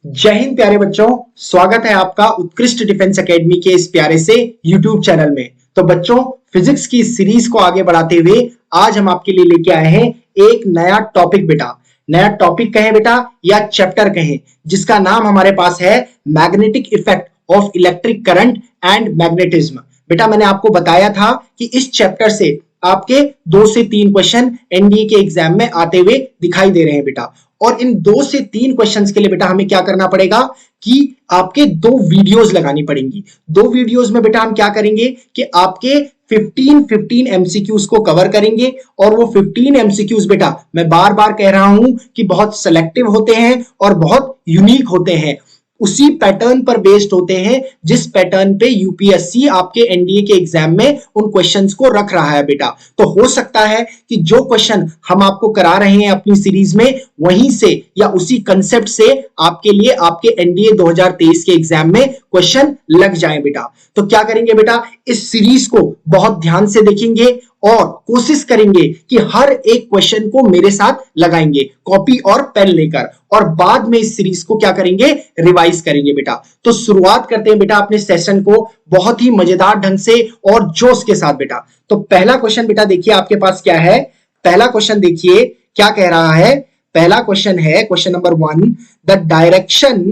जय हिंद प्यारे बच्चों, स्वागत है आपका उत्कृष्ट डिफेंस एकेडमी के इस प्यारे से यूट्यूब चैनल में। तो बच्चों, फिजिक्स की सीरीज को आगे बढ़ाते हुए आज हम आपके लिए लेके आए हैं एक नया टॉपिक बेटा। नया टॉपिक कहें बेटा या चैप्टर कहें, जिसका नाम हमारे पास है magnetic effect of electric current and magnetism. बेटा मैंने आपको बताया था कि इस चैप्टर से आपके 2 से 3 क्वेश्चन एनडीए के एग्जाम में आते हुए दिखाई दे रहे हैं बेटा। और इन 2 से 3 क्वेश्चंस के लिए बेटा हमें क्या करना पड़ेगा कि आपके 2 वीडियोस लगानी पड़ेंगी। 2 वीडियोस में बेटा हम क्या करेंगे कि आपके 15 एमसीक्यूज को कवर करेंगे। और वो 15 एमसीक्यूज बेटा मैं बार बार कह रहा हूं कि बहुत सिलेक्टिव होते हैं और बहुत यूनिक होते हैं, उसी पैटर्न पर बेस्ड होते हैं जिस पैटर्न पे यूपीएससी आपके एनडीए के एग्जाम में उन क्वेश्चंस को रख रहा है बेटा। तो हो सकता है कि जो क्वेश्चन हम आपको करा रहे हैं अपनी सीरीज में, वहीं से या उसी कंसेप्ट से आपके लिए आपके एनडीए 2023 के एग्जाम में क्वेश्चन लग जाए बेटा। तो क्या करेंगे बेटा, इस सीरीज को बहुत ध्यान से देखेंगे और कोशिश करेंगे कि हर एक क्वेश्चन को मेरे साथ लगाएंगे कॉपी और पेन लेकर, और बाद में इस सीरीज को क्या करेंगे, रिवाइज करेंगे बेटा। तो शुरुआत करते हैं बेटा अपने सेशन को बहुत ही मजेदार ढंग से और जोश के साथ बेटा। तो पहला क्वेश्चन बेटा देखिए आपके पास क्या है। पहला क्वेश्चन देखिए क्या कह रहा है। पहला क्वेश्चन है question number 1, the direction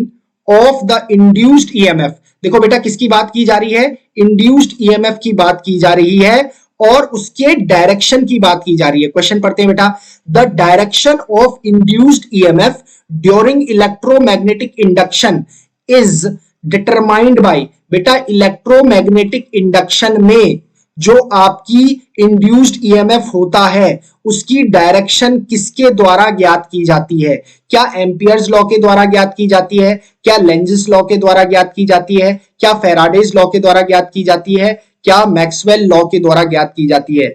of the induced EMF. देखो बेटा किसकी बात की जा रही है, इंड्यूस्ड ईएमएफ की बात की जा रही है और उसके डायरेक्शन की बात की जा रही है। क्वेश्चन पढ़ते हैं बेटा, the direction of induced EMF during electromagnetic induction is determined by. बेटा इलेक्ट्रोमैग्नेटिक इंडक्शन में जो आपकी इंड्यूस्ड ईएमएफ होता है उसकी डायरेक्शन किसके द्वारा ज्ञात की जाती है। क्या एम्पियर्स लॉ के द्वारा ज्ञात की जाती है, क्या लेंजिस लॉ के द्वारा ज्ञात की जाती है, क्या फैराडेज लॉ के द्वारा ज्ञात की जाती है, क्या मैक्सवेल लॉ के द्वारा ज्ञात की जाती है।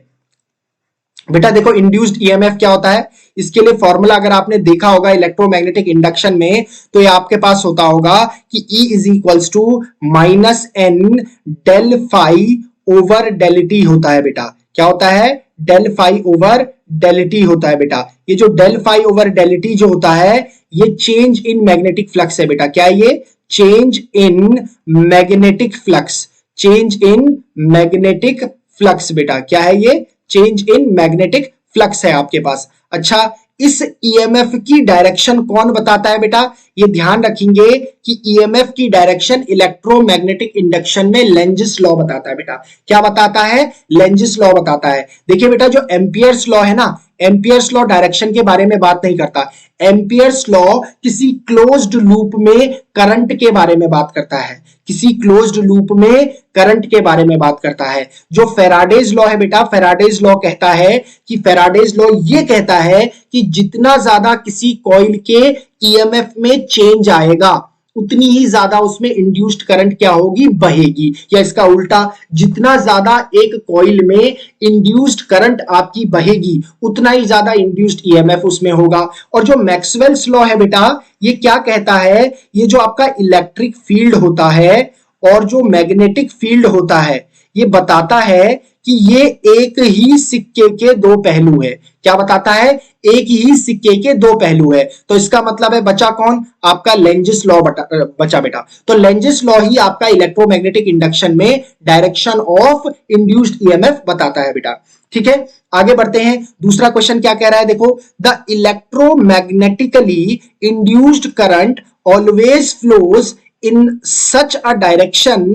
बेटा देखो इंड्यूस्ड ईएमएफ क्या होता है, इसके लिए फॉर्मूला अगर आपने देखा होगा इलेक्ट्रोमैग्नेटिक इंडक्शन में, तो ये आपके पास होता होगा कि E is equals to minus N del phi over del T होता है बेटा। क्या होता है, del phi over del T होता है बेटा। ये जो del phi over del T जो होता है ये चेंज इन मैग्नेटिक फ्लक्स है बेटा। क्या है ये, change in magnetic flux. Change in magnetic flux बेटा क्या है ये, चेंज इन मैग्नेटिक फ्लक्स है आपके पास। अच्छा, इस ईएमएफ की डायरेक्शन कौन बताता है बेटा, ये ध्यान रखेंगे कि ईएमएफ की डायरेक्शन इलेक्ट्रोमैग्नेटिक इंडक्शन में लेंजिस लॉ बताता है बेटा। क्या बताता है, लेंजिस लॉ बताता है। देखिए बेटा जो एम्पियर्स लॉ है ना, एम्पियर्स लॉ डायरेक्शन के बारे में बात नहीं करता। एम्पियर्स लॉ किसी क्लोज्ड लूप में करंट के बारे में बात करता है, किसी क्लोज्ड लूप में करंट के बारे में बात करता है। जो फैराडेज लॉ है बेटा, फैराडेज लॉ कहता है कि फैराडेज लॉ ये कहता है कि जितना ज्यादा किसी कॉइल के ईएमएफ में चेंज आएगा उतनी ही ज्यादा उसमें इंड्यूस्ड करंट क्या होगी, बहेगी। या इसका उल्टा, जितना ज्यादा एक कॉइल में इंड्यूस्ड करंट आपकी बहेगी उतना ही ज्यादा इंड्यूस्ड ईएमएफ उसमें होगा। और जो मैक्सवेल्स लॉ है बेटा ये क्या कहता है, ये जो आपका इलेक्ट्रिक फील्ड होता है और जो मैग्नेटिक फील्ड होता है ये बताता है कि ये एक ही सिक्के के 2 पहलू है। क्या बताता है, एक ही सिक्के के 2 पहलू है। तो इसका मतलब है बचा कौन, आपका लेंजिस लॉ बचा बेटा। तो लेंजिस लॉ ही आपका इलेक्ट्रोमैग्नेटिक इंडक्शन में डायरेक्शन ऑफ इंड्यूस्ड ईएमएफ बताता है बेटा। ठीक है, आगे बढ़ते हैं। दूसरा क्वेश्चन क्या कह रहा है, देखो, the electromagnetically induced current always flows in such a direction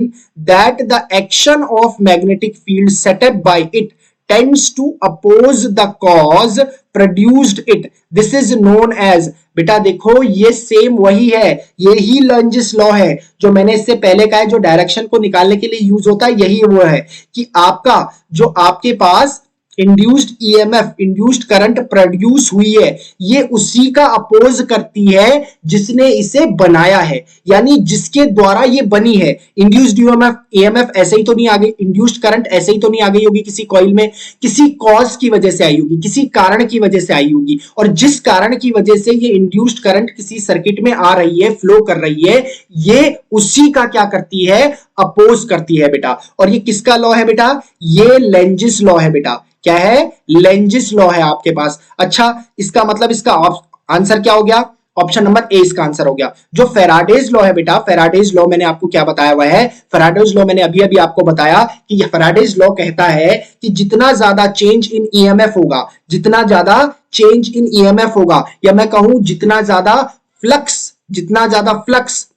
that the action of magnetic field set up by it tends to oppose the cause produced it. This is known as, बेटा देखो ये same वही है, यही Lenz's law है जो मैंने इससे पहले कहा है, जो डायरेक्शन को निकालने के लिए यूज होता है, यही वो है कि आपका जो आपके पास induced EMF, induced current produce हुई है, ये उसी का अपोज करती है जिसने इसे बनाया है, यानी जिसके द्वारा ये बनी है। इंड्यूस्ड ईएमएफ ऐसे ही तो नहीं आ गई, इंड्यूस्ड करंट ऐसे ही तो नहीं आ गई होगी किसी कॉइल में, किसी कॉज की वजह से आई होगी, किसी कारण की वजह से आई होगी। और जिस कारण की वजह से ये इंड्यूस्ड करंट किसी सर्किट में आ रही है, फ्लो कर रही है, ये उसी का क्या करती है, अपोज करती है बेटा। और ये किसका लॉ है बेटा, ये लेंजिस लॉ है बेटा। क्या है, लेंजिस लॉ है आपके पास। अच्छा, इसका मतलब इसका आंसर क्या हो गया, ऑप्शन नंबर ए इसका आंसर हो गया। जो फेराडेज लॉ है बेटा, फेराडेज लॉ मैंने आपको क्या बताया हुआ है, फेराडेज लॉ मैंने अभी अभी आपको बताया कि यह फेराडेज लॉ कहता है कि जितना ज्यादा चेंज इन ईएमएफ होगा, जितना ज्यादा चेंज इन ईएमएफ होगा, या मैं कहूं जितना ज्यादा flux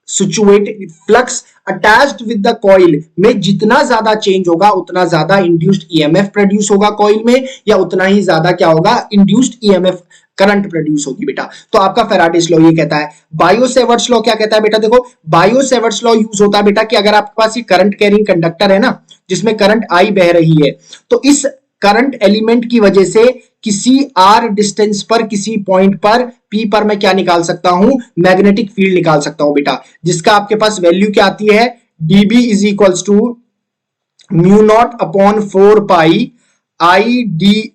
situated, flux attached with the coil में जितना ज्यादा चेंज होगा उतना ज्यादा इंड्यूस्ड ईएमएफ प्रोड्यूस होगा कॉइल में, या उतना ही ज्यादा क्या होगा, इंड्यूस्ड ईएमएफ करंट प्रोड्यूस होगी बेटा। तो आपका फेराडेज लॉ ये कहता है। बायो-सेवर्ट्स लॉ क्या कहता है बेटा, देखो बायो-सेवर्ट्स लॉ यूज होता है बेटा कि अगर आपके पास ये करंट कैरिंग कंडक्टर है ना, जिसमें करंट आई बह रही है, तो इस करंट एलिमेंट की वजह से किसी आर डिस्टेंस पर, किसी पॉइंट पर पी पर मैं क्या निकाल सकता हूं, मैग्नेटिक फील्ड निकाल सकता हूं बेटा, जिसका आपके पास वैल्यू क्या आती है, dB is equals to mu naught upon 4 pi I D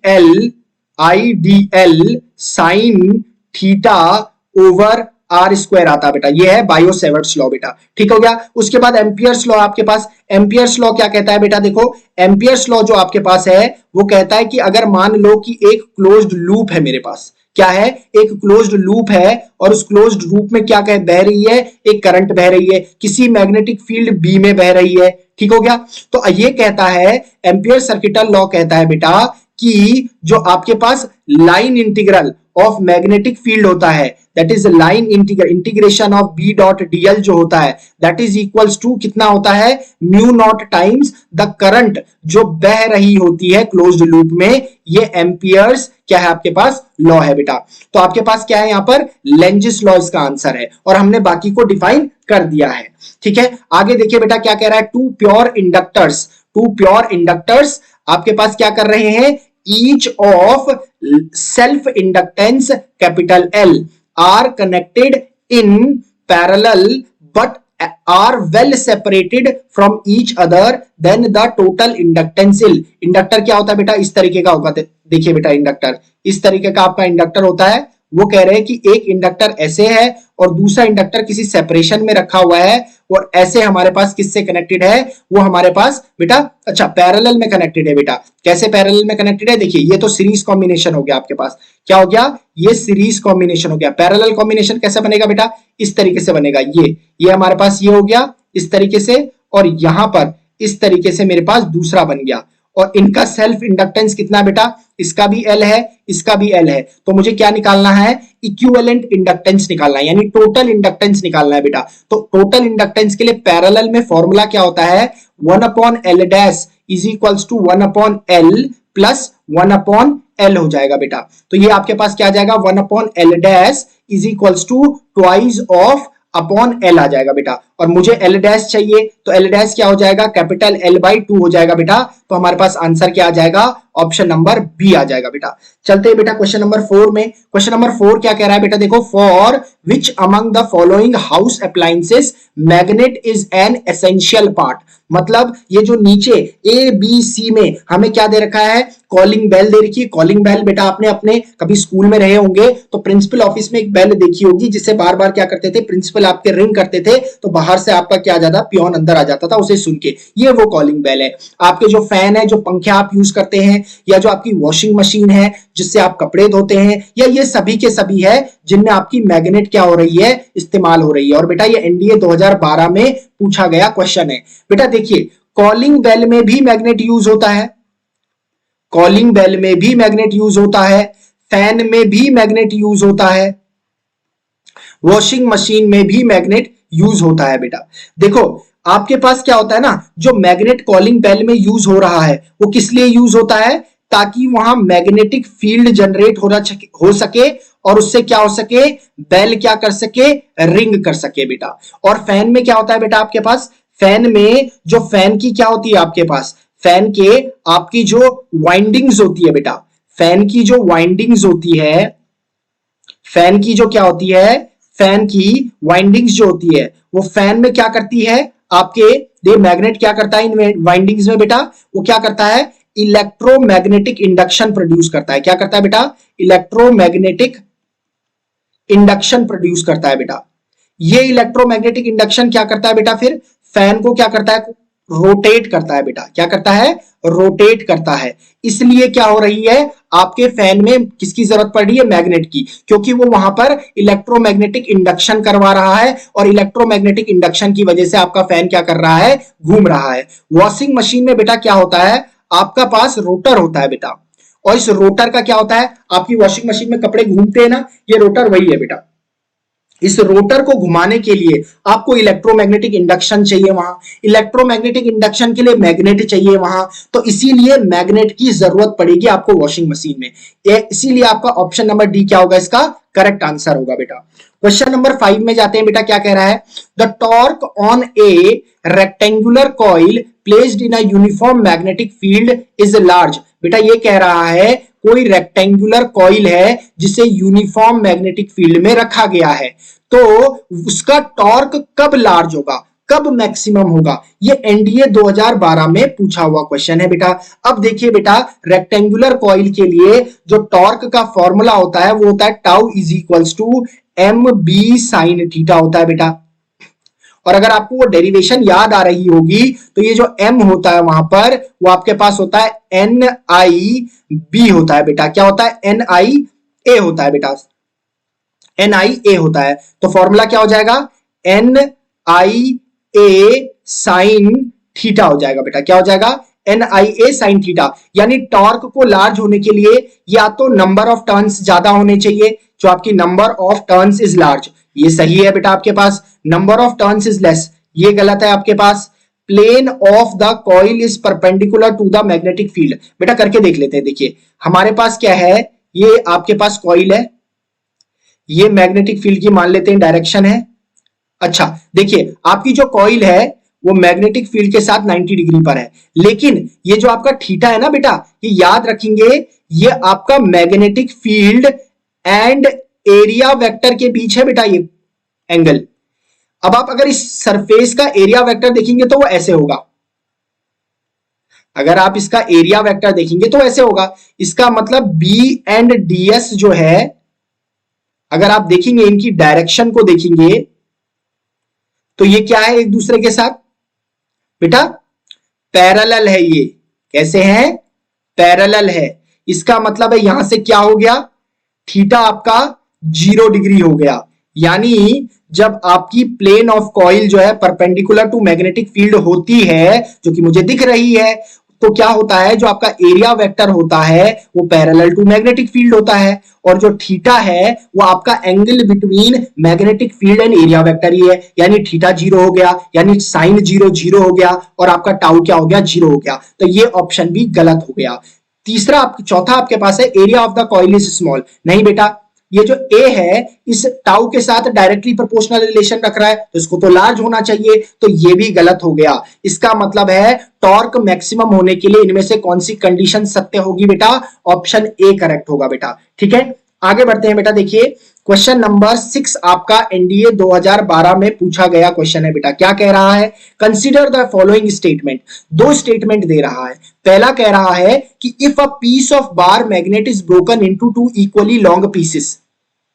L sine theta over R square आता है बेटा। ये है बायो-सेवर्ट्स लॉ बेटा, ठीक हो गया। उसके बाद एम्पियर्स लॉ आपके पास, एम्पियर्स लॉ क्या कहता है बेटा, देखो एम्पियर्स लॉ जो आपके पास है वो कहता है कि अगर मान लो कि एक क्लोज्ड लूप है मेरे पास, क्या है, एक क्लोज्ड लूप है और उस क्लोज्ड लूप में क्या कह बह रही है, एक करंट बह रही है, किसी मैग्नेटिक फील्ड बी में बह रही है, ठीक हो गया। तो ये कहता है, एम्पियर सर्किटल लॉ कहता है बेटा कि जो आपके पास line integral of magnetic field होता है, that is line integration of B dot dl जो होता है, दैट इज इक्वल्स टू कितना होता है, mu naught times the current जो बह रही होती है क्लोज्ड लूप में। ये एम्पियर्स क्या है आपके पास, लॉ है बेटा। तो आपके पास क्या है, यहां पर लेंजिस लॉ इसका आंसर है, और हमने बाकी को डिफाइन कर दिया है, ठीक है। आगे देखिए बेटा क्या कह रहा है, टू प्योर इंडक्टर्स आपके पास क्या कर रहे हैं, each of self inductance capital L R connected in parallel but are well separated from each other then the total inductance L। Inductor क्या होता है बेटा, इस तरीके का होगा, देखिए बेटा इंडक्टर इस तरीके का आपका इंडक्टर होता है। वो कह रहे हैं कि एक इंडक्टर ऐसे है और दूसरा इंडक्टर किसी सेपरेशन में रखा हुआ है, और ऐसे हमारे पास किससे कनेक्टेड है, वो हमारे पास बेटा अच्छा पैरेलल में कनेक्टेड है बेटा। कैसे पैरेलल में कनेक्टेड है, देखिए ये तो सीरीज कॉम्बिनेशन हो गया आपके पास, क्या हो गया, ये सीरीज कॉम्बिनेशन हो गया। पैरेलल कॉम्बिनेशन कैसे बनेगा बेटा, इस तरीके से बनेगा, ये हमारे पास ये हो गया इस तरीके से, और यहां पर इस तरीके से मेरे पास दूसरा बन गया, और इनका सेल्फ इंडक्टेंस कितना बेटा, इसका भी L है, इसका भी L है। तो मुझे क्या निकालना है, इक्विवेलेंट इंडक्टेंस निकालना है, यानी टोटल इंडक्टेंस निकालना है बेटा। तो टोटल इंडक्टेंस के लिए पैरेलल में फॉर्मूला क्या होता है, 1/L dash is equals to 1/L plus 1/L हो जाएगा बेटा। तो ये आपके पास क्या आ जाएगा, 1/L dash is equals to twice of upon L आ जाएगा बेटा। और मुझे L डैश चाहिए, तो L डैश क्या हो जाएगा, कैपिटल L/2 हो जाएगा बेटा। तो हमारे पास आंसर क्या आ जाएगा, ऑप्शन नंबर बी आ जाएगा बेटा। चलते हैं बेटा क्वेश्चन नंबर 4 में। क्वेश्चन नंबर 4 क्या कह रहा है बेटा, देखो for which among the following house appliances magnet is an essential part. मतलब ये जो नीचे ए बी सी में हमें क्या दे रखा है, कॉलिंग बेल दे रखी है। कॉलिंग बेल बेटा आपने अपने कभी स्कूल में रहे होंगे तो प्रिंसिपल ऑफिस में एक बेल देखी होगी, जिससे बार बार क्या करते थे, प्रिंसिपल आपके रिंग करते थे, तो बाहर से आपका क्या आ जाता, पियोन अंदर आ जाता था उसे सुन के। ये वो कॉलिंग बेल है। आपके जो फैन है, जो पंखे आप यूज करते हैं, या जो आपकी वॉशिंग मशीन है जिससे आप कपड़े धोते हैं, या ये सभी के सभी है जिनमें आपकी मैग्नेट क्या हो रही है, इस्तेमाल हो रही है। और बेटा ये एनडीए 2012 में पूछा गया क्वेश्चन है बेटा। देखिए कॉलिंग बेल में भी मैग्नेट यूज होता है, कॉलिंग बेल में भी मैग्नेट यूज होता है, फैन में भी मैग्नेट यूज होता है, वॉशिंग मशीन में भी मैग्नेट यूज होता है बेटा। देखो आपके पास क्या होता है ना, जो मैग्नेट कॉलिंग बेल में यूज हो रहा है वो किस लिए यूज होता है, ताकि वहां मैग्नेटिक फील्ड जनरेट हो सके और उससे क्या हो सके, बेल क्या कर सके, रिंग कर सके बेटा। और फैन में क्या होता है बेटा आपके पास, फैन में जो फैन की क्या होती है आपके पास, फैन के आपकी जो वाइंडिंग्स होती है बेटा, फैन की जो वाइंडिंग्स होती है, फैन की जो क्या होती है, फैन की वाइंडिंग्स जो होती है वो फैन में क्या करती है आपके, ये मैग्नेट क्या करता है इन वाइंडिंग्स में बेटा, वो क्या करता है, इलेक्ट्रोमैग्नेटिक इंडक्शन प्रोड्यूस करता है। क्या करता है बेटा, इलेक्ट्रोमैग्नेटिक इंडक्शन प्रोड्यूस करता है बेटा। ये इलेक्ट्रोमैग्नेटिक इंडक्शन क्या करता है बेटा, फिर फैन को क्या करता है, रोटेट करता है बेटा। क्या करता है, रोटेट करता है। इसलिए क्या हो रही है, आपके फैन में किसकी जरूरत पड़ रही है, मैग्नेट की, क्योंकि वो वहां पर इलेक्ट्रोमैग्नेटिक इंडक्शन करवा रहा है और इलेक्ट्रोमैग्नेटिक इंडक्शन की वजह से आपका फैन क्या कर रहा है, घूम रहा है। वॉशिंग मशीन में बेटा क्या होता है, आपका पास रोटर होता है बेटा, और इस रोटर का क्या होता है, आपकी वॉशिंग मशीन में कपड़े घूमते हैं ना, ये रोटर वही है बेटा। इस रोटर को घुमाने के लिए आपको इलेक्ट्रोमैग्नेटिक इंडक्शन चाहिए वहां, इलेक्ट्रोमैग्नेटिक इंडक्शन के लिए मैग्नेट चाहिए वहां, तो इसीलिए मैग्नेट की जरूरत पड़ेगी आपको वॉशिंग मशीन में। इसीलिए आपका ऑप्शन नंबर डी क्या होगा, इसका करेक्ट आंसर होगा बेटा। क्वेश्चन नंबर 5 में जाते हैं बेटा, क्या कह रहा है, the torque on A rectangular coil placed in a uniform magnetic field is large. बेटा ये कह रहा है कोई रेक्टेंगुलर कॉइल है जिसे यूनिफॉर्म मैग्नेटिक फील्ड में रखा गया है, तो उसका टॉर्क कब लार्ज होगा, कब मैक्सिमम होगा, ये एनडीए 2012 में पूछा हुआ क्वेश्चन है बेटा। अब देखिए बेटा, रेक्टेंगुलर कॉइल के लिए जो टॉर्क का फॉर्मूला होता है वो होता है tau is equals to M B sine theta होता है बेटा। और अगर आपको वो डेरिवेशन याद आ रही होगी तो ये जो m होता है वहां पर वो आपके पास होता है एन आई बी होता है बेटा। क्या होता है, एन आई ए होता है बेटा, एन आई ए होता है। तो फॉर्मूला क्या हो जाएगा, एन आई ए साइन थीटा हो जाएगा बेटा। क्या हो जाएगा, एन आई ए साइन थीटा। यानी टॉर्क को लार्ज होने के लिए या तो नंबर ऑफ टर्न्स ज्यादा होने चाहिए, जो आपकी number of turns is large, ये सही है बेटा आपके पास। Number of turns is less, ये गलत है आपके पास। Plane of the coil is perpendicular to the magnetic field. बेटा करके देख लेते हैं, देखिए हमारे पास क्या है, ये आपके पास कॉइल है, ये मैग्नेटिक फील्ड की मान लेते हैं डायरेक्शन है। अच्छा देखिए आपकी जो कॉइल है वो मैग्नेटिक फील्ड के साथ 90 डिग्री पर है, लेकिन ये जो आपका थीटा है ना बेटा, ये याद रखेंगे ये आपका magnetic field and area vector के बीच है बेटा ये एंगल। अब आप अगर इस सरफेस का एरिया वेक्टर देखेंगे तो वो ऐसे होगा, अगर आप इसका एरिया वेक्टर देखेंगे तो ऐसे होगा। इसका मतलब बी एंड डीएस जो है, अगर आप देखेंगे इनकी डायरेक्शन को देखेंगे तो ये क्या है एक दूसरे के साथ बेटा, पैरेलल है। ये कैसे है, पैरेलल है। इसका मतलब है यहां से क्या हो गया, थीटा आपका 0 डिग्री हो गया। यानी जब आपकी प्लेन ऑफ कॉइल जो है परपेंडिकुलर टू मैग्नेटिक फील्ड होती है, जो कि मुझे दिख रही है, तो क्या होता है, जो आपका एरिया वेक्टर होता है वो पैरेलल टू मैग्नेटिक फील्ड होता है, और जो थीटा है वो आपका angle between magnetic field and area vector ही है। यानी थीटा 0 हो गया, यानी साइन 0 0 हो गया, और आपका टाउ क्या हो गया, 0 हो गया। तो ये ऑप्शन भी गलत हो गया। तीसरा चौथा आपके पास है area of the coil is small. नहीं बेटा, ये जो ए है इस टाउ के साथ डायरेक्टली प्रोपोर्शनल रिलेशन रख रहा है, तो इसको तो लार्ज होना चाहिए, तो ये भी गलत हो गया। इसका मतलब है टॉर्क मैक्सिमम होने के लिए इनमें से कौन सी कंडीशन सत्य होगी बेटा, ऑप्शन ए करेक्ट होगा बेटा। ठीक है, आगे बढ़ते हैं बेटा। देखिए क्वेश्चन नंबर 6 आपका एनडीए 2012 में पूछा गया क्वेश्चन है बेटा। क्या कह रहा है, कंसीडर द फॉलोइंग स्टेटमेंट। दो स्टेटमेंट दे रहा है। पहला कह रहा है कि if a piece of bar magnet is broken into two equally long pieces,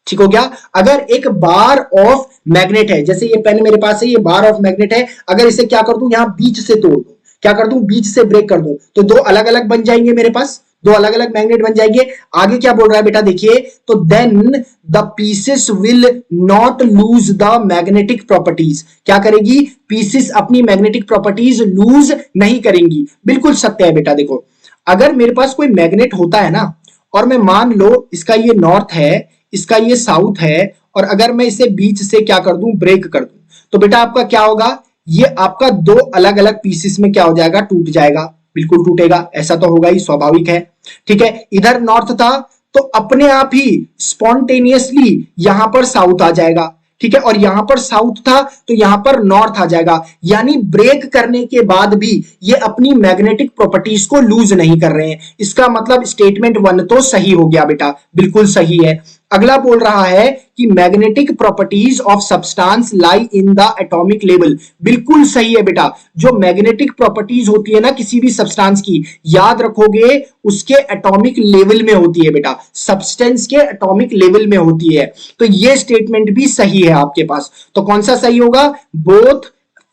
ठीक हो गया। अगर एक बार ऑफ मैग्नेट है, जैसे ये पेन मेरे पास है, ये बार ऑफ मैग्नेट है, अगर इसे क्या कर दूं, यहां बीच से तोड़ दूं, क्या कर दूं, बीच से ब्रेक कर दूं, तो दो अलग अलग बन जाएंगे मेरे पास, दो अलग अलग मैग्नेट बन जाएंगे। आगे क्या बोल रहा है बेटा, देखिए, तो then the pieces will not lose the magnetic properties. क्या करेगी, पीसेस अपनी मैग्नेटिक प्रॉपर्टीज लूज नहीं करेंगी। बिल्कुल सत्य है बेटा। देखो अगर मेरे पास कोई मैग्नेट होता है ना, और मैं मान लो इसका ये नॉर्थ है, इसका ये साउथ है, और अगर मैं इसे बीच से क्या कर दूं, ब्रेक कर दूं, तो बेटा आपका क्या होगा, ये आपका दो अलग अलग पीसेस में क्या हो जाएगा, टूट जाएगा। बिल्कुल टूटेगा, ऐसा तो होगा ही, स्वाभाविक है। ठीक है, इधर नॉर्थ था तो अपने आप ही स्पॉन्टेनियसली यहां पर साउथ आ जाएगा। ठीक है, और यहां पर साउथ था तो यहां पर नॉर्थ आ जाएगा। यानी ब्रेक करने के बाद भी ये अपनी मैग्नेटिक प्रॉपर्टीज को लूज नहीं कर रहे हैं। इसका मतलब स्टेटमेंट 1 तो सही हो गया बेटा, बिल्कुल सही है। अगला बोल रहा है कि magnetic properties of substance lie in the atomic level. बिल्कुल सही है बेटा। जो मैग्नेटिक प्रॉपर्टीज होती है ना किसी भी सब्सटेंस की, याद रखोगे उसके एटॉमिक लेवल में होती है बेटा, सब्सटेंस के एटॉमिक लेवल में होती है। तो ये स्टेटमेंट भी सही है आपके पास। तो कौन सा सही होगा, both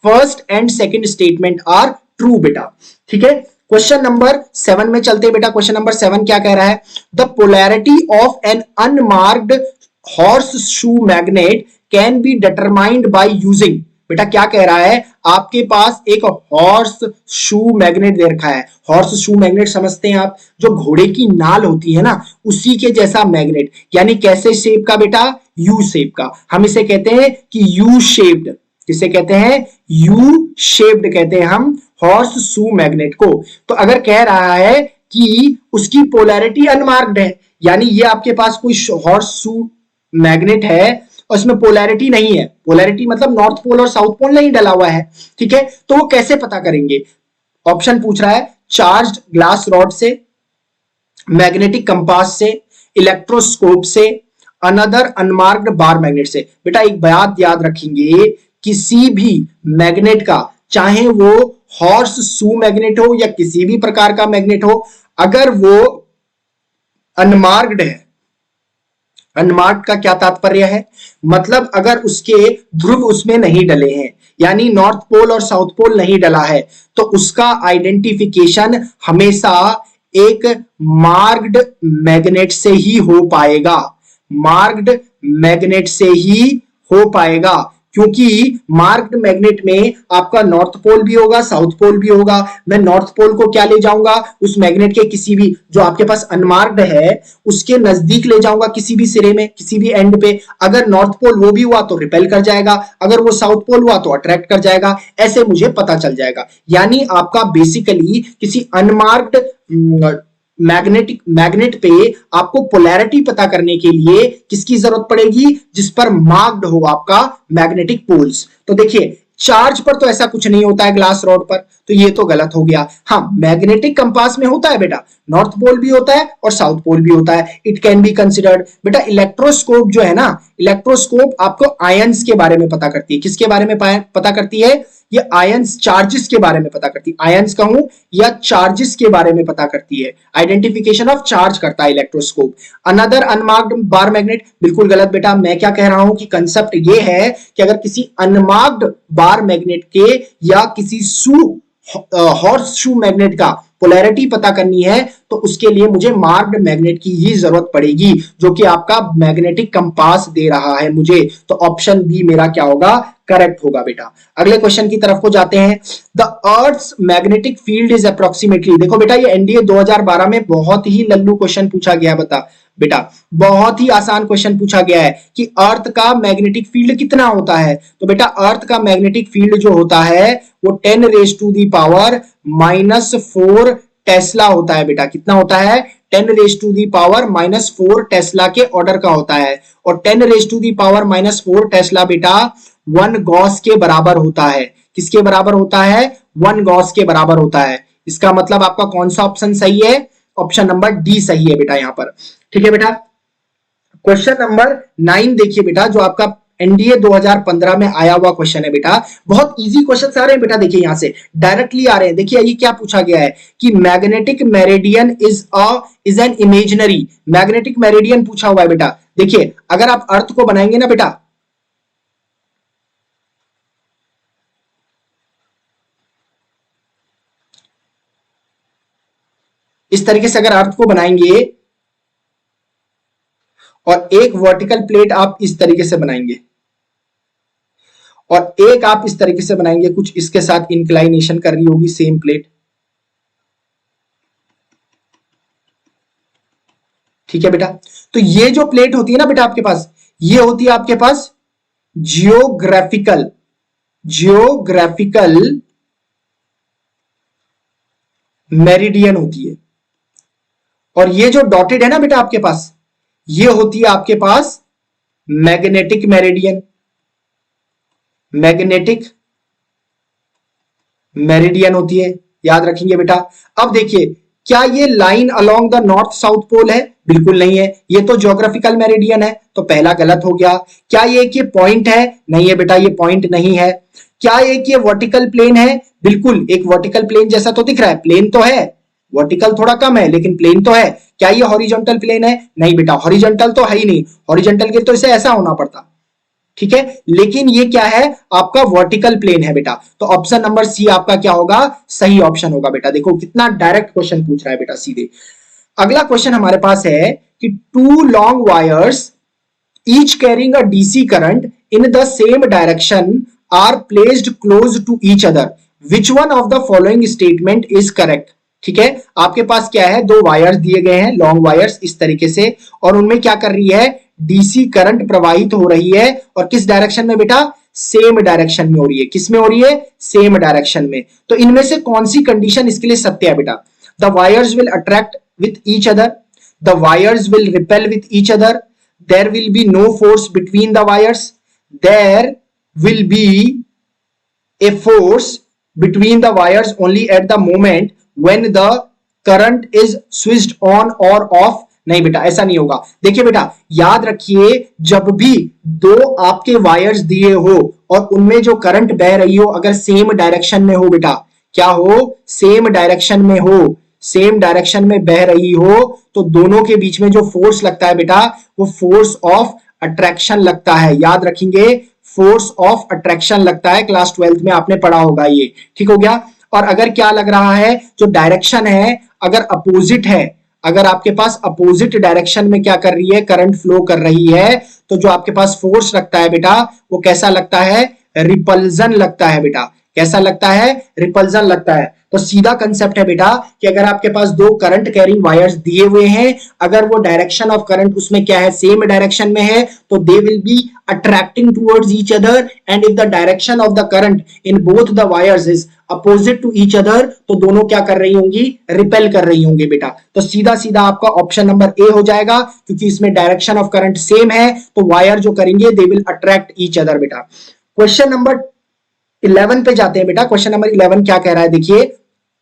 first and second statement are true बेटा। ठीक है, क्वेश्चन नंबर 7 में चलते हैं बेटा। क्वेश्चन नंबर 7 क्या कह रहा है? The polarity of an unmarked horseshoe magnet can be determined by using. बेटा क्या कह रहा है? आपके पास एक हॉर्स शू मैग्नेट दे रखा है। हॉर्स शू मैग्नेट समझते हैं आप, जो घोड़े की नाल होती है ना, उसी के जैसा मैग्नेट, यानी कैसे शेप का बेटा? यू शेप का। हम इसे कहते हैं कि यू शेप्ड। किसे कहते हैं? यू शेप्ड कहते हैं हम हॉर्स शू मैग्नेट को। तो अगर कह रहा है कि उसकी पोलैरिटी अनमार्क्ड है, यानी ये आपके पास कोई हॉर्स शू मैग्नेट है और इसमें पोलैरिटी नहीं है। पोलैरिटी मतलब नॉर्थ पोल और साउथ पोल नहीं डला हुआ है, ठीक है? तो वो कैसे पता करेंगे? ऑप्शन पूछ रहा है चार्ज्ड ग्लास रॉड से, मैग्नेटिक कंपास से, इलेक्ट्रोस्कोप से, अनदर अनमार्क्ड बार मैग्नेट से। बेटा एक बात याद रखेंगे, किसी भी मैग्नेट का, चाहे वो हॉर्स शू मैग्नेट हो या किसी भी प्रकार का मैग्नेट हो, अगर वो अनमार्क्ड है, अनमार्क्ड का क्या तात्पर्य है? मतलब अगर उसके ध्रुव उसमें नहीं डले हैं, यानी नॉर्थ पोल और साउथ पोल नहीं डला है, तो उसका आइडेंटिफिकेशन हमेशा एक मार्क्ड मैग्नेट से ही हो पाएगा। मार्क्ड मैग्नेट से ही हो पाएगा, क्योंकि मार्क्ड मैग्नेट में आपका नॉर्थ पोल भी होगा, साउथ पोल भी होगा। मैं नॉर्थ पोल को क्या ले जाऊंगा? उस मैग्नेट के किसी भी, जो आपके पास अनमार्क्ड है, उसके नजदीक ले जाऊंगा, किसी भी सिरे में, किसी भी एंड पे। अगर नॉर्थ पोल वो भी हुआ तो रिपेल कर जाएगा, अगर वो साउथ पोल हुआ तो अट्रैक्ट कर जाएगा। ऐसे मुझे पता चल जाएगा। यानी आपका बेसिकली किसी अनमार्क्ड मैग्नेट पे आपको पोलैरिटी पता करने के लिए किसकी जरूरत पड़ेगी? जिस पर मार्क्ड हो आपका मैग्नेटिक पोल्स। तो देखिए चार्ज पर तो ऐसा कुछ नहीं होता है ग्लास रॉड पर, तो ये तो गलत हो गया। हाँ, मैग्नेटिक कंपास में होता है बेटा, नॉर्थ पोल भी होता है और साउथ पोल भी होता है, इट कैन बी कंसिडर्ड। बेटा इलेक्ट्रोस्कोप जो है ना, इलेक्ट्रोस्कोप आपको आयंस के बारे में पता करती है। किसके बारे में पता करती है? ये आयंस चार्जेस के बारे में पता करती है। आयंस कहूं या चार्जेस के बारे में पता करती है, आइडेंटिफिकेशन ऑफ चार्ज करता है electroscope. Another unmarked bar magnet, बिल्कुल गलत बेटा। मैं क्या कह रहा हूं कि कंसेप्ट ये है कि अगर किसी अनमार्क्ड बार मैग्नेट के या किसी हॉर्स शू मैग्नेट का पोलैरिटी पता करनी है, तो उसके लिए मुझे मार्क्ड मैग्नेट की ही जरूरत पड़ेगी, जो कि आपका मैग्नेटिक कंपास दे रहा है मुझे। तो ऑप्शन बी मेरा क्या होगा? करेक्ट होगा बेटा। अगले क्वेश्चन की तरफ को जाते हैं। The earth's magnetic field is approximately. देखो बेटा ये एनडीए 2012 में बहुत ही लल्लू क्वेश्चन पूछा गया। बता बेटा बहुत ही आसान क्वेश्चन पूछा गया है कि अर्थ का मैग्नेटिक फील्ड कितना होता है। तो बेटा अर्थ का मैग्नेटिक फील्ड जो होता है वो 10⁻⁻⁴ टेस्ला होता है बेटा। कितना होता है? 10⁻⁻⁴ टेस्ला के ऑर्डर का होता है। और 10⁻⁻⁴ टेस्ला बेटा 1 गॉस के बराबर होता है। किसके बराबर होता है? 1 गॉस के बराबर होता है। इसका मतलब आपका कौन सा ऑप्शन सही है? ऑप्शन नंबर डी सही है बेटा यहां पर। ठीक है बेटा। क्वेश्चन नंबर 9 देखिए बेटा, जो आपका एनडीए 2015 में आया हुआ क्वेश्चन है बेटा। बहुत इजी क्वेश्चन आ रहे हैं बेटा, देखिए यहां से डायरेक्टली आ रहे हैं। देखिए ये क्या पूछा गया है कि magnetic meridian is an imaginary. Magnetic meridian पूछा हुआ है बेटा। देखिए अगर आप अर्थ को बनाएंगे ना बेटा, इस तरीके से अगर अर्थ को बनाएंगे और एक वर्टिकल प्लेट आप इस तरीके से बनाएंगे और एक आप इस तरीके से बनाएंगे, कुछ इसके साथ इंक्लाइनेशन कर रही होगी सेम प्लेट। ठीक है बेटा। तो ये जो प्लेट होती है ना बेटा आपके पास, ये होती है आपके पास जियोग्राफिकल मेरिडियन होती है। और ये जो डॉटेड है ना बेटा आपके पास, ये होती है आपके पास मैग्नेटिक मेरिडियन। मैग्नेटिक मेरिडियन होती है, याद रखेंगे बेटा। अब देखिए क्या ये line along the north south pole है? बिल्कुल नहीं है, ये तो ज्योग्राफिकल मेरिडियन है, तो पहला गलत हो गया। क्या ये पॉइंट है? नहीं है बेटा, ये पॉइंट नहीं है। क्या ये वर्टिकल प्लेन है? बिल्कुल एक वर्टिकल प्लेन जैसा तो दिख रहा है, प्लेन तो है, वर्टिकल थोड़ा कम है लेकिन प्लेन तो है। क्या ये हॉरिजॉन्टल प्लेन है? नहीं बेटा, हॉरिजॉन्टल तो है ही नहीं। हॉरिजॉन्टल के तो इसे ऐसा होना पड़ता। ठीक है, लेकिन ये क्या है, आपका वर्टिकल प्लेन है बेटा। तो ऑप्शन नंबर सी आपका क्या होगा, सही ऑप्शन होगा बेटा। देखो कितना डायरेक्ट क्वेश्चन पूछ रहा है बेटा सीधे। अगला क्वेश्चन हमारे पास है कि two long wires each carrying a DC current in the same direction are placed close to each other, which one of the following statement is correct. ठीक है, आपके पास क्या है, दो वायर्स दिए गए हैं, लॉन्ग वायर्स इस तरीके से, और उनमें क्या कर रही है, डीसी करंट प्रवाहित हो रही है, और किस डायरेक्शन में बेटा, सेम डायरेक्शन में हो रही है। किस में हो रही है, सेम डायरेक्शन में। तो इनमें से कौन सी कंडीशन इसके लिए सत्य है बेटा, the wires will attract with each other, the wires will repel with each other, there will be no force between the wires, there will be a force between the wires only at the moment when the current is switched on or off। नहीं बेटा, ऐसा नहीं होगा। देखिए बेटा, याद रखिए, जब भी दो आपके वायर्स दिए हो और उनमें जो करंट बह रही हो अगर सेम डायरेक्शन में हो बेटा, क्या हो, सेम डायरेक्शन में हो, सेम डायरेक्शन में बह रही हो, तो दोनों के बीच में जो फोर्स लगता है बेटा, वो फोर्स ऑफ अट्रैक्शन लगता है। याद रखेंगे, फोर्स ऑफ अट्रैक्शन लगता है, क्लास 12th में आपने पढ़ा होगा ये। ठीक हो गया। और अगर क्या लग रहा है, जो डायरेक्शन है अगर अपोजिट है, अगर आपके पास अपोजिट डायरेक्शन में क्या कर रही है, करंट फ्लो कर रही है, तो जो आपके पास फोर्स लगता है बेटा, वो कैसा लगता है, रिपल्जन लगता है बेटा। कैसा लगता है, रिपल्जन लगता है। तो सीधा कंसेप्ट है बेटा कि अगर आपके पास दो करंट कैरिंग वायर्स दिए हुए हैं, अगर वो डायरेक्शन ऑफ करंट उसमें क्या है, सेम डायरेक्शन में है, तो they will be attracting towards each other, and if the direction of the current in both the wires is opposite to each other, तो दोनों क्या कर रही होंगी, रिपेल कर रही होंगी बेटा। तो सीधा सीधा आपका ऑप्शन नंबर ए हो जाएगा, क्योंकि इसमें डायरेक्शन ऑफ करंट सेम है, तो वायर जो करेंगे they will attract each other बेटा। क्वेश्चन नंबर 11 पे जाते हैं बेटा। क्वेश्चन नंबर 11 क्या कह रहा है, देखिए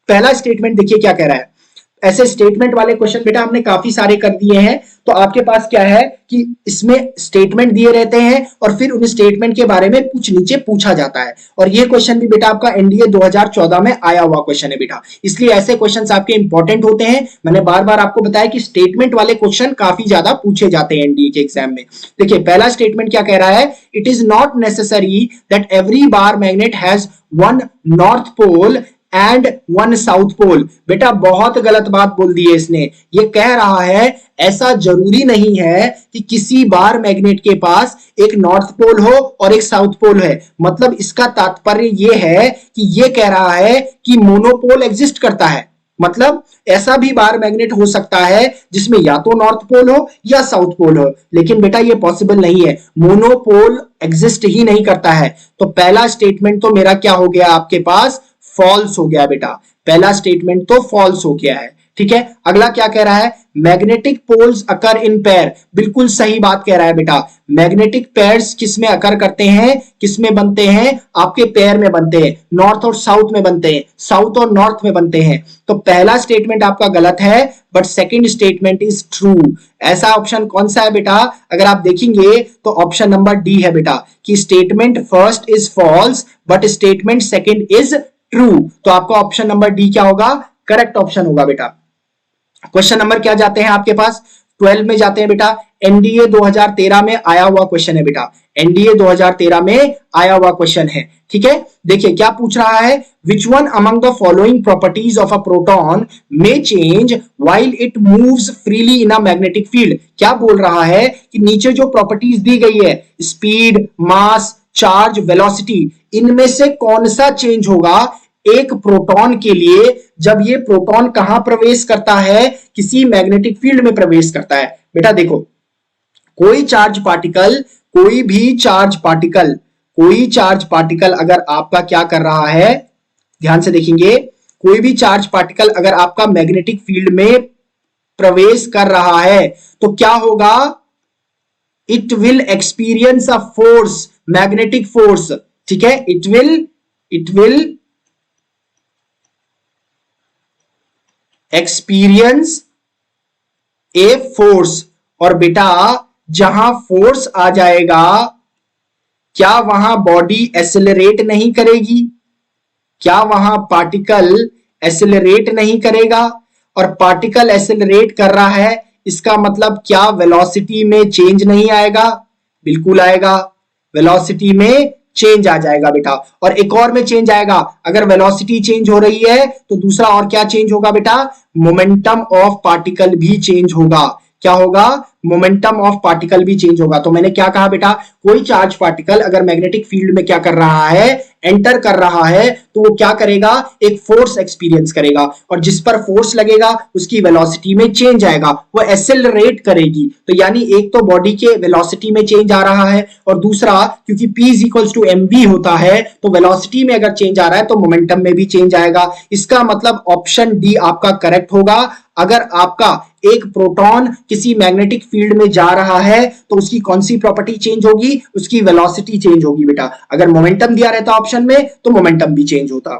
पहला स्टेटमेंट देखिए क्या कह रहा है। ऐसे स्टेटमेंट वाले क्वेश्चन बेटा हमने काफी सारे कर दिए हैं, तो आपके पास क्या है कि इसमें स्टेटमेंट दिए रहते हैं और फिर उन स्टेटमेंट के बारे में कुछ नीचे पूछा जाता है। और ये क्वेश्चन भी बेटा आपका एनडीए 2014 में आया हुआ क्वेश्चन है बेटा, इसलिए ऐसे क्वेश्चंस आपके इंपॉर्टेंट होते हैं। मैंने बार बार आपको बताया कि स्टेटमेंट वाले क्वेश्चन काफी ज्यादा पूछे जाते हैं एनडीए के एग्जाम में। देखिए पहला स्टेटमेंट क्या कह रहा है, it is not necessary that every bar magnet has one north pole and one south pole. बेटा बहुत गलत बात बोल दी है इसने। ये कह रहा है ऐसा जरूरी नहीं है कि किसी बार मैग्नेट के पास एक नॉर्थ पोल हो और एक साउथ पोल है। मतलब इसका तात्पर्य ये है कि ये कह रहा है कि मोनोपोल एग्जिस्ट करता है। मतलब ऐसा भी बार मैग्नेट हो सकता है जिसमें या तो नॉर्थ पोल हो या साउथ पोल हो, लेकिन बेटा ये पॉसिबल नहीं है, मोनोपोल एग्जिस्ट ही नहीं करता है। तो पहला स्टेटमेंट तो मेरा क्या हो गया, आपके पास फॉल्स हो गया बेटा। पहला स्टेटमेंट तो फॉल्स हो गया है। ठीक है, अगला क्या कह रहा है, magnetic poles occur in pair. बिल्कुल सही बात कह रहा है बेटा। मैग्नेटिक पेयर्स किसमें अकर करते हैं, किसमें बनते हैं, आपके पेयर में बनते हैं, नॉर्थ और साउथ में बनते हैं, साउथ और नॉर्थ में बनते हैं। तो पहला स्टेटमेंट आपका गलत है, but second statement is true. ऐसा ऑप्शन कौन सा है बेटा, अगर आप देखेंगे तो ऑप्शन नंबर डी है बेटा, कि statement first is false but statement second is true. तो आपका ऑप्शन नंबर डी क्या होगा, करेक्ट ऑप्शन होगा बेटा। क्वेश्चन नंबर क्या जाते हैं आपके पास, 12 में जाते हैं बेटा। एनडीए 2013 में आया हुआ क्वेश्चन है बेटा, एनडीए 2013 में आया हुआ क्वेश्चन है। ठीक है, देखिए क्या पूछ रहा है, which one among the following properties of a proton may change while it moves freely in a magnetic field. क्या बोल रहा है कि नीचे जो प्रॉपर्टीज दी गई है, स्पीड, मास, चार्ज, वेलोसिटी, इनमें से कौन सा चेंज होगा एक प्रोटॉन के लिए जब ये प्रोटॉन कहां प्रवेश करता है, किसी मैग्नेटिक फील्ड में प्रवेश करता है। बेटा देखो, कोई चार्ज पार्टिकल, कोई भी चार्ज पार्टिकल, कोई चार्ज पार्टिकल अगर आपका क्या कर रहा है, ध्यान से देखेंगे, कोई भी चार्ज पार्टिकल अगर आपका मैग्नेटिक फील्ड में प्रवेश कर रहा है तो क्या होगा, it will experience a force, magnetic force. ठीक है, it will experience a force. और बेटा जहां फोर्स आ जाएगा, क्या वहां बॉडी एसेलरेट नहीं करेगी, क्या वहां पार्टिकल एसेलरेट नहीं करेगा। और पार्टिकल एसेलरेट कर रहा है, इसका मतलब क्या वेलोसिटी में चेंज नहीं आएगा, बिल्कुल आएगा। वेलोसिटी में चेंज आ जाएगा बेटा। और एक और में चेंज आएगा, अगर वेलोसिटी चेंज हो रही है तो दूसरा और क्या चेंज होगा बेटा, मोमेंटम ऑफ पार्टिकल भी चेंज होगा। क्या होगा, मोमेंटम ऑफ पार्टिकल भी चेंज होगा। तो मैंने क्या कहा बेटा, कोई चार्ज पार्टिकल अगर मैग्नेटिक फील्ड में क्या कर रहा है, एंटर कर रहा है, तो वो क्या करेगा, एक फोर्स एक्सपीरियंस करेगा, और जिस पर फोर्स लगेगा उसकी वेलोसिटी में चेंज आएगा, वो एक्सेलरेट करेगी। तो यानी एक तो बॉडी के वेलोसिटी में चेंज आ रहा है, और दूसरा क्योंकि P is equals to mv होता है, तो वेलोसिटी में अगर चेंज आ रहा है तो मोमेंटम में भी चेंज आएगा। इसका मतलब ऑप्शन डी आपका करेक्ट होगा। अगर आपका एक प्रोटॉन किसी मैग्नेटिक फील्ड में जा रहा है तो उसकी कौन सी प्रॉपर्टी चेंज होगी, उसकी वेलोसिटी चेंज होगी बेटा। अगर मोमेंटम दिया रहता ऑप्शन में तो मोमेंटम भी चेंज होता।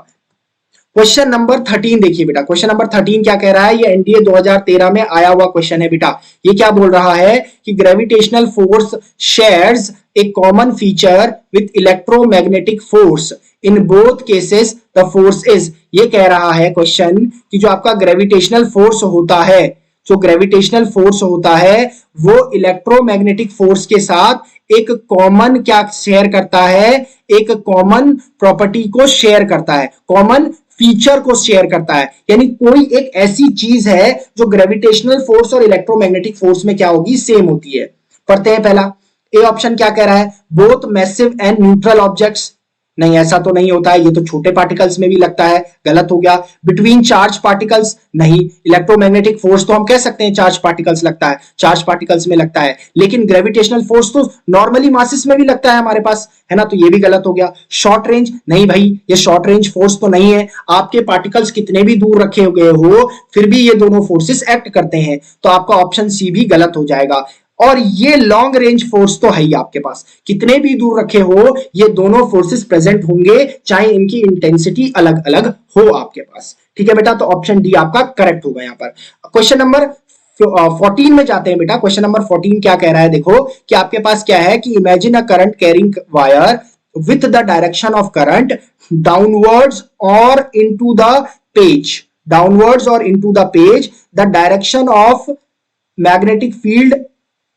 क्वेश्चन नंबर 13 देखिए बेटा, क्वेश्चन नंबर 13 क्या कह रहा है, ये एनडीए 2013 में आया हुआ क्वेश्चन है बेटा। ये क्या बोल रहा है कि gravitational force shares A common feature with electromagnetic force, in both cases the force is. ये कह रहा है क्वेश्चन कि जो आपका ग्रेविटेशनल फोर्स होता है, जो ग्रेविटेशनल फोर्स होता है वो इलेक्ट्रोमैग्नेटिक फोर्स के साथ एक कॉमन क्या शेयर करता है, एक कॉमन प्रॉपर्टी को शेयर करता है, कॉमन फीचर को शेयर करता है। यानी कोई एक ऐसी चीज है जो ग्रेविटेशनल फोर्स और इलेक्ट्रोमैग्नेटिक फोर्स में क्या होगी, सेम होती है। पढ़ते हैं पहला, ए ऑप्शन क्या कह रहा है, both massive and neutral objects. नहीं, ऐसा तो नहीं होता है, ये तो छोटे पार्टिकल्स में भी लगता है, गलत हो गया। बिटवीन चार्ज पार्टिकल्स, नहीं, इलेक्ट्रोमैग्नेटिक फोर्स तो हम कह सकते हैं चार्ज पार्टिकल्स लगता है, चार्ज पार्टिकल्स में लगता है, लेकिन ग्रेविटेशनल फोर्स तो नॉर्मली मासेस में भी लगता है हमारे पास, है ना, तो ये भी गलत हो गया। शॉर्ट रेंज, नहीं भाई, ये शॉर्ट रेंज फोर्स तो नहीं है, आपके पार्टिकल्स कितने भी दूर रखे गए हो फिर भी ये दोनों फोर्सेस एक्ट करते हैं, तो आपका ऑप्शन सी भी गलत हो जाएगा। और ये लॉन्ग रेंज फोर्स तो है ही आपके पास, कितने भी दूर रखे हो ये दोनों फोर्सेस प्रेजेंट होंगे, चाहे इनकी इंटेंसिटी अलग अलग हो आपके पास। ठीक है बेटा, तो ऑप्शन डी आपका करेक्ट होगा यहाँ पर। क्वेश्चन नंबर 14 में जाते हैं बेटा। क्वेश्चन नंबर 14 क्या कह रहा है, देखो कि आपके पास क्या है कि imagine a current carrying wire with the direction of current downwards और इनटू द पेज, डाउनवर्ड्स और into the page, the direction of magnetic field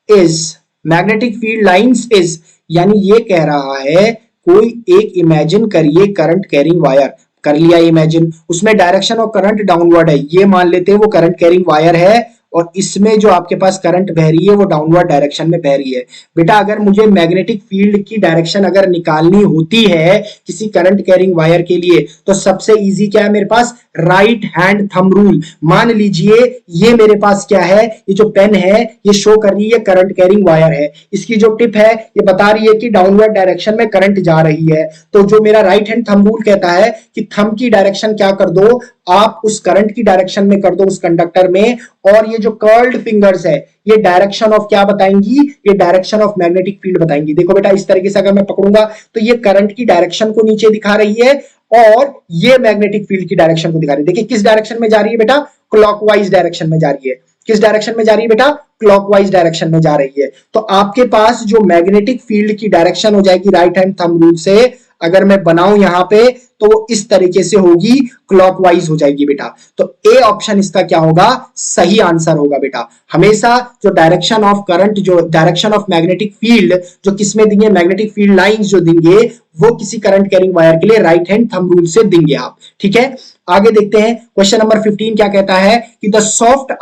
is, magnetic field lines is. यानी ये कह रहा है कोई एक इमेजिन करिए करंट कैरिंग वायर, कर लिया इमेजिन, उसमें डायरेक्शन ऑफ करंट डाउनवर्ड है, ये मान लेते हैं वो करंट कैरिंग वायर है, और इसमें जो आपके पास करंट बह रही है वो डाउनवर्ड डायरेक्शन में बह रही है। बेटा अगर मुझे मैग्नेटिक फील्ड की डायरेक्शन अगर निकालनी होती है किसी करंट कैरिंग वायर के लिए तो सबसे इजी क्या है मेरे पास, राइट हैंड थंब रूल। मान लीजिए ये मेरे पास क्या है, ये जो पेन है ये शो कर रही है करंट कैरिंग वायर है, इसकी जो टिप है ये बता रही है कि डाउनवर्ड डायरेक्शन में करंट जा रही है। तो जो मेरा राइट हैंड थंब रूल कहता है कि थंब की डायरेक्शन क्या कर दो, आप उस करंट की डायरेक्शन में कर दो उस कंडक्टर में, और ये जो कर्ल्ड फिंगर्स है ये डायरेक्शन ऑफ क्या बताएंगी, ये डायरेक्शन ऑफ मैग्नेटिक फील्ड बताएंगी। देखो बेटा इस तरीके से अगर मैं पकड़ूंगा तो ये करंट की डायरेक्शन को नीचे दिखा रही है और ये मैग्नेटिक फील्ड की डायरेक्शन को दिखा रही है। देखिए किस डायरेक्शन में जा रही है बेटा, क्लॉकवाइज डायरेक्शन में जा रही है। किस डायरेक्शन में जा रही है बेटा, क्लॉकवाइज डायरेक्शन में जा रही है। तो आपके पास जो मैग्नेटिक फील्ड की डायरेक्शन हो जाएगी राइट हैंड थंब रूल से, अगर मैं बनाऊं यहां पे तो वो इस तरीके से होगी, क्लॉकवाइज हो जाएगी बेटा। तो ए ऑप्शन इसका क्या होगा, सही आंसर होगा बेटा। हमेशा जो डायरेक्शन ऑफ करंट, जो डायरेक्शन ऑफ मैग्नेटिक फील्ड जो किसमें देंगे, मैग्नेटिक फील्ड लाइंस जो देंगे वो किसी करंट कैरिंग वायर के लिए राइट हैंड थंब रूल से देंगे आप। ठीक है, आगे देखते हैं। क्वेश्चन नंबर 15 क्या कहता है कि the soft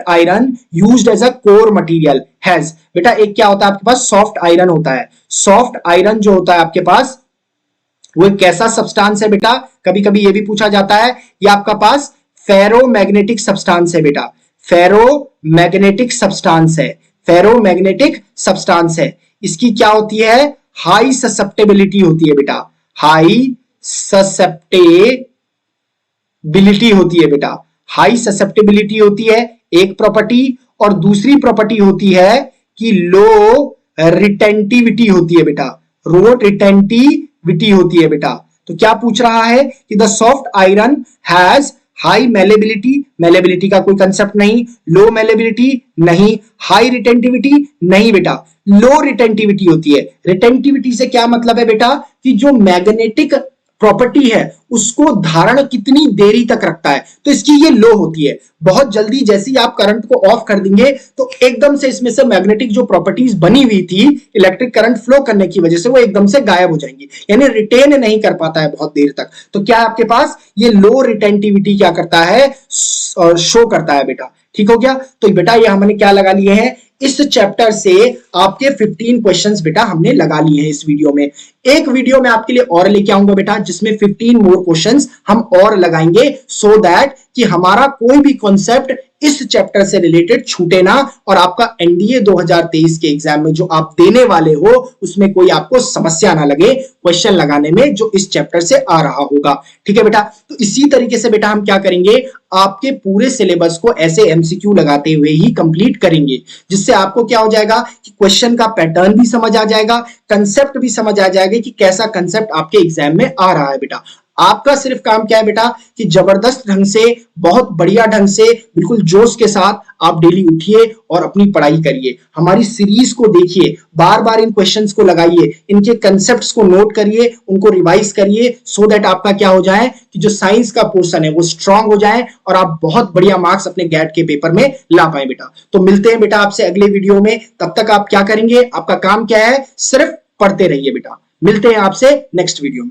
iron used as a core material has. बेटा एक क्या होता है आपके पास, सॉफ्ट आयरन होता है। सॉफ्ट आयरन जो होता है आपके पास वो एक कैसा सब्सटेंस है बेटा, कभी कभी ये भी पूछा जाता है, ये आपका पास फेरोमैग्नेटिक सब्सटेंस है बेटा, फेरोमैग्नेटिक सब्सटेंस है, फेरोमैग्नेटिक सब्सटेंस है। इसकी क्या होती है, हाई ससेप्टेबिलिटी होती है बेटा, हाई ससेप्टेबिलिटी होती है बेटा, हाई ससेप्टेबिलिटी होती है एक प्रॉपर्टी, और दूसरी प्रॉपर्टी होती है कि लो रिटेंटिविटी होती है बेटा, रो रिटेंटिविटी होती है बेटा। तो क्या पूछ रहा है कि the soft iron has high malleability, malleability का कोई कंसेप्ट नहीं, लो मेलेबिलिटी नहीं, हाई रिटेंटिविटी नहीं बेटा, लो रिटेंटिविटी होती है। रिटेंटिविटी से क्या मतलब है बेटा कि जो मैग्नेटिक प्रॉपर्टी है उसको धारण कितनी देरी तक रखता है, तो इसकी ये लो होती है। बहुत जल्दी जैसे ही आप करंट को ऑफ कर देंगे तो एकदम से इसमें से मैग्नेटिक जो प्रॉपर्टीज बनी हुई थी इलेक्ट्रिक करंट फ्लो करने की वजह से वो एकदम से गायब हो जाएंगी, यानी रिटेन नहीं कर पाता है बहुत देर तक। तो क्या आपके पास ये लो रिटेंटिविटी क्या करता है, शो करता है बेटा। ठीक हो गया। तो बेटा ये हमने क्या लगा लिए हैं, इस चैप्टर से आपके 15 क्वेश्चंस बेटा हमने लगा लिए हैं इस वीडियो में। एक वीडियो में आपके लिए और लेके आऊंगा बेटा जिसमें 15 मोर क्वेश्चंस हम और लगाएंगे, सो दैट कि हमारा कोई भी कॉन्सेप्ट इस चैप्टर से रिलेटेड छूटे ना और आपका एनडीए 2023 के एग्जाम में जो आप देने वाले हो उसमें कोई आपको समस्या ना लगे क्वेश्चन लगाने में जो इस चैप्टर से आ रहा होगा। ठीक है बेटा। तो इसी तरीके से बेटा हम क्या करेंगे, आपके पूरे सिलेबस को ऐसे एमसीक्यू लगाते हुए ही कंप्लीट करेंगे, जिससे आपको क्या हो जाएगा कि क्वेश्चन का पैटर्न भी समझ आ जाएगा, कंसेप्ट भी समझ आ जाएगा कि कैसा कंसेप्ट आपके एग्जाम में आ रहा है बेटा। आपका सिर्फ काम क्या है बेटा कि जबरदस्त ढंग से, बहुत बढ़िया ढंग से, बिल्कुल जोश के साथ आप डेली उठिए और अपनी पढ़ाई करिए। हमारी सीरीज को देखिए, बार बार इन क्वेश्चंस को लगाइए, इनके कंसेप्ट्स को नोट करिए, उनको रिवाइज करिए, सो दैट आपका क्या हो जाए कि जो साइंस का पोर्शन है वो स्ट्रांग हो जाए और आप बहुत बढ़िया मार्क्स अपने गैट के पेपर में ला पाए बेटा। तो मिलते हैं बेटा आपसे अगले वीडियो में। तब तक आप क्या करेंगे, आपका काम क्या है, सिर्फ पढ़ते रहिए बेटा। मिलते हैं आपसे नेक्स्ट वीडियो में।